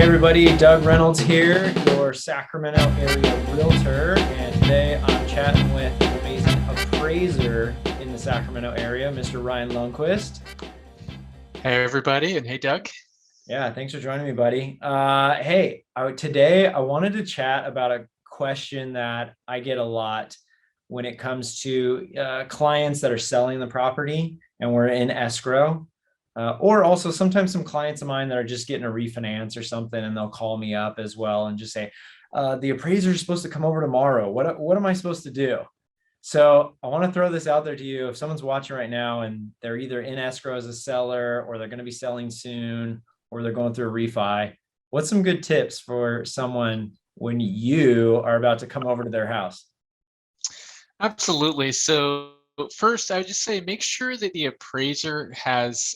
everybody, Doug Reynolds here, your Sacramento Area Realtor, and today I'm chatting with an amazing appraiser in the Sacramento area, Mr. Ryan Lundquist. Hey everybody, and hey Doug. Yeah, thanks for joining me, buddy. Today I wanted to chat about a question that I get a lot when it comes to clients that are selling the property and we're in escrow. Or also sometimes some clients of mine that are just getting a refinance or something, and they'll call me up as well and just say, the appraiser is supposed to come over tomorrow. What am I supposed to do? So I want to throw this out there to you. If someone's watching right now and they're either in escrow as a seller, or they're going to be selling soon, or they're going through a refi, what's some good tips for someone when you are about to come over to their house? Absolutely. So first, I would just say make sure that the appraiser has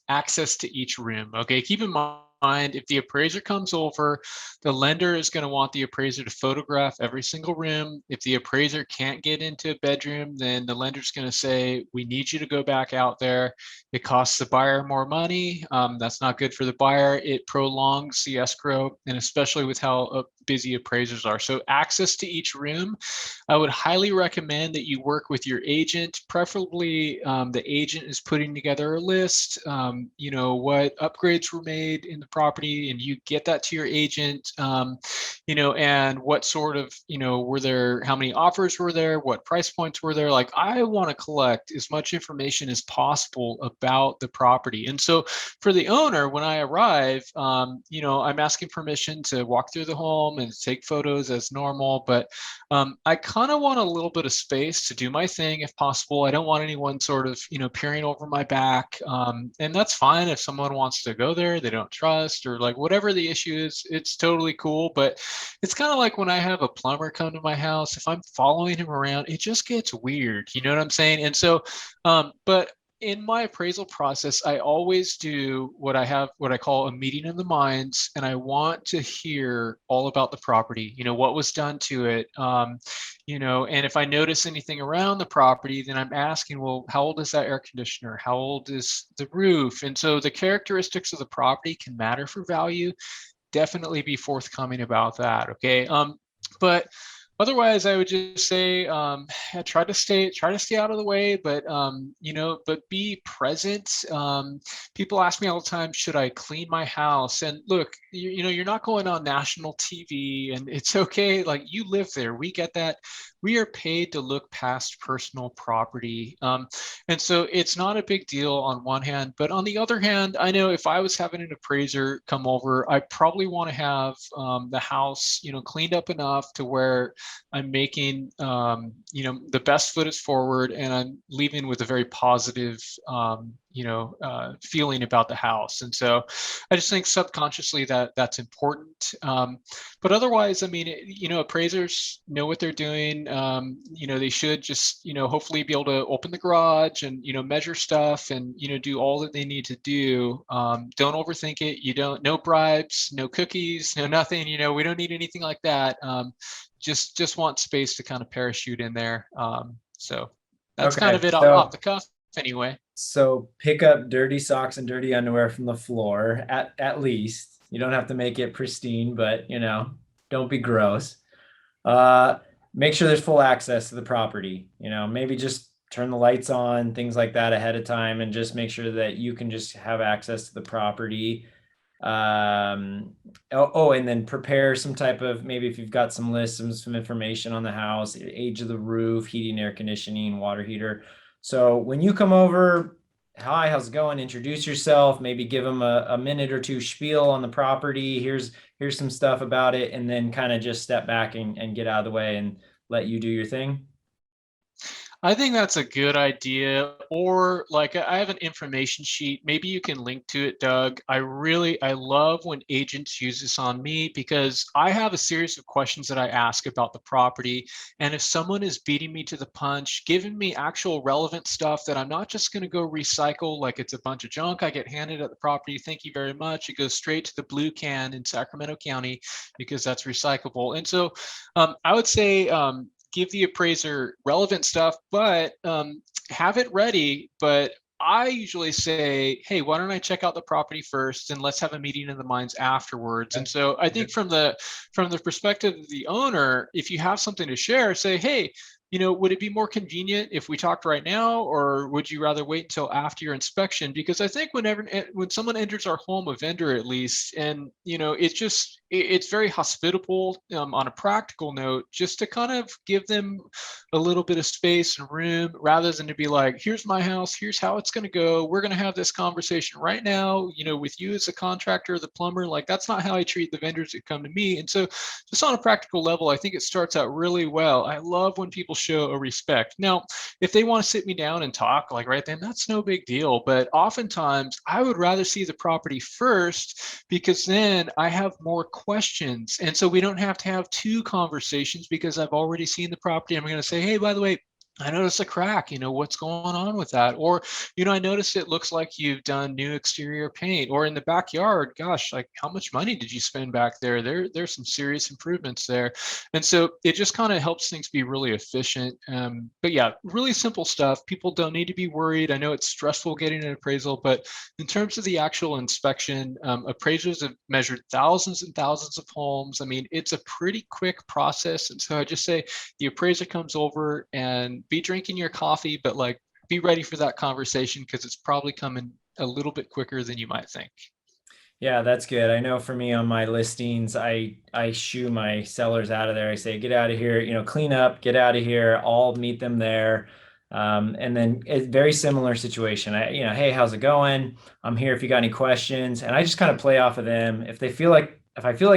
access to each room. Okay, keep in mind if the appraiser comes over, the lender is going to want the appraiser to photograph every single room. If the appraiser can't get into a bedroom, then the lender's going to say, we need you to go back out there. It costs the buyer more money. That's not good for the buyer. It prolongs the escrow, and especially with how busy appraisers are. So access to each room. I would highly recommend that you work with your agent. Preferably, the agent is putting together a list, what upgrades were made in the property, and you get that to your agent, and what sort of, were there, how many offers were there, what price points were there. Like, I want to collect as much information as possible about the property. And so for the owner, when I arrive, I'm asking permission to walk through the home and take photos as normal, but I kind of want a little bit of space to do my thing if possible. I don't want anyone sort of, peering over my back. And that's fine if someone wants to go there, they don't trust, or like whatever the issue is, it's totally cool. But it's kind of like when I have a plumber come to my house, if I'm following him around, it just gets weird. You know what I'm saying? And so, but in my appraisal process, I always do what I call a meeting of the minds, and I want to hear all about the property, what was done to it, and if I notice anything around the property, then I'm asking, well, how old is that air conditioner? How old is the roof? And so the characteristics of the property can matter for value. Definitely be forthcoming about that. Okay. But otherwise, I would just say, try to stay out of the way, but be present. People ask me all the time, should I clean my house? And look, you're not going on national TV, and it's okay. Like, you live there, we get that. We are paid to look past personal property, and so it's not a big deal on one hand. But on the other hand, I know if I was having an appraiser come over, I probably want to have the house, cleaned up enough to where I'm making, the best foot is forward, and I'm leaving with a very positive, feeling about the house. And so I just think subconsciously that's important. But otherwise, I mean, appraisers know what they're doing. They should just, hopefully be able to open the garage and, measure stuff and, do all that they need to do. Don't overthink it. No bribes, no cookies, no nothing, we don't need anything like that. Just want space to kind of parachute in there. So that's kind Okay, of it off so the cuff anyway. so pick up dirty socks and dirty underwear from the floor at least. You don't have to make it pristine, but don't be gross. Uh, Make sure there's full access to the property. Maybe just turn the lights on, things like that ahead of time, and just make sure that you can just have access to the property. And then prepare some type of, maybe if you've got some lists, some information on the house, age of the roof, heating, air conditioning, water heater. So when you come over, hi, how's it going? Introduce yourself, maybe give them a minute or two spiel on the property. Here's some stuff about it, and then kind of just step back and get out of the way and let you do your thing. I think that's a good idea. Or like, I have an information sheet. Maybe you can link to it, Doug. I love when agents use this on me, because I have a series of questions that I ask about the property. And if someone is beating me to the punch, giving me actual relevant stuff that I'm not just going to go recycle like it's a bunch of junk I get handed at the property, thank you very much. It goes straight to the blue can in Sacramento County because that's recyclable. And so I would say, give the appraiser relevant stuff, but have it ready. But I usually say, hey, why don't I check out the property first and let's have a meeting of the minds afterwards. And so I think from the perspective of the owner, if you have something to share, say, hey, would it be more convenient if we talked right now, or would you rather wait until after your inspection? Because I think when someone enters our home, a vendor at least, and it's very hospitable on a practical note, just to kind of give them a little bit of space and room, rather than to be like, here's my house, here's how it's going to go. We're going to have this conversation right now, with you as a contractor, the plumber. Like, that's not how I treat the vendors that come to me. And so just on a practical level, I think it starts out really well. I love when people show a respect. Now, if they want to sit me down and talk, like right then, that's no big deal. But oftentimes I would rather see the property first, because then I have more questions. And so we don't have to have two conversations, because I've already seen the property. I'm going to say, hey, by the way, I noticed a crack, what's going on with that? Or, I noticed it looks like you've done new exterior paint, or in the backyard, gosh, like how much money did you spend back there? There's some serious improvements there. And so it just kind of helps things be really efficient. But yeah, really simple stuff. People don't need to be worried. I know it's stressful getting an appraisal, but in terms of the actual inspection, appraisers have measured thousands and thousands of homes. I mean, it's a pretty quick process. And so I just say the appraiser comes over and be drinking your coffee, but like be ready for that conversation, because it's probably coming a little bit quicker than you might think. Yeah, that's good. I know for me on my listings, I shoo my sellers out of there. I say, get out of here, clean up, get out of here. I'll meet them there. And then it's very similar situation. Hey, how's it going? I'm here if you got any questions. And I just kind of play off of them. If I feel like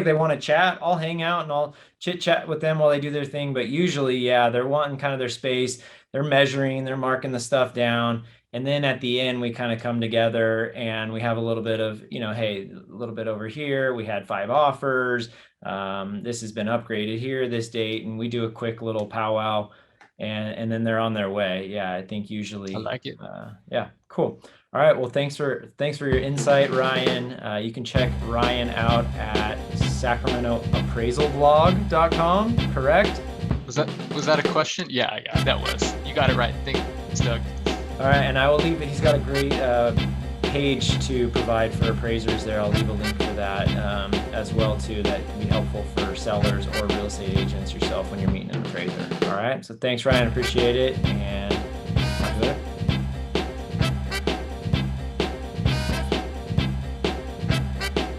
they want to chat, I'll hang out and I'll chit chat with them while they do their thing. But usually, yeah, they're wanting kind of their space. They're measuring, they're marking the stuff down. And then at the end, we kind of come together and we have a little bit of, hey, a little bit over here. We had 5 offers. This has been upgraded here, this date. And we do a quick little powwow, and then they're on their way. Yeah, I think I usually, like it. yeah, cool. All right. Well, thanks for your insight, Ryan. You can check Ryan out at SacramentoAppraisalBlog.com, correct? Was that a question? Yeah, that was. You got it right. Thanks, Doug. All right, and I will leave it. He's got a great page to provide for appraisers there. I'll leave a link for that as well too. That can be helpful for sellers or real estate agents yourself when you're meeting an appraiser. All right, so thanks, Ryan. Appreciate it, and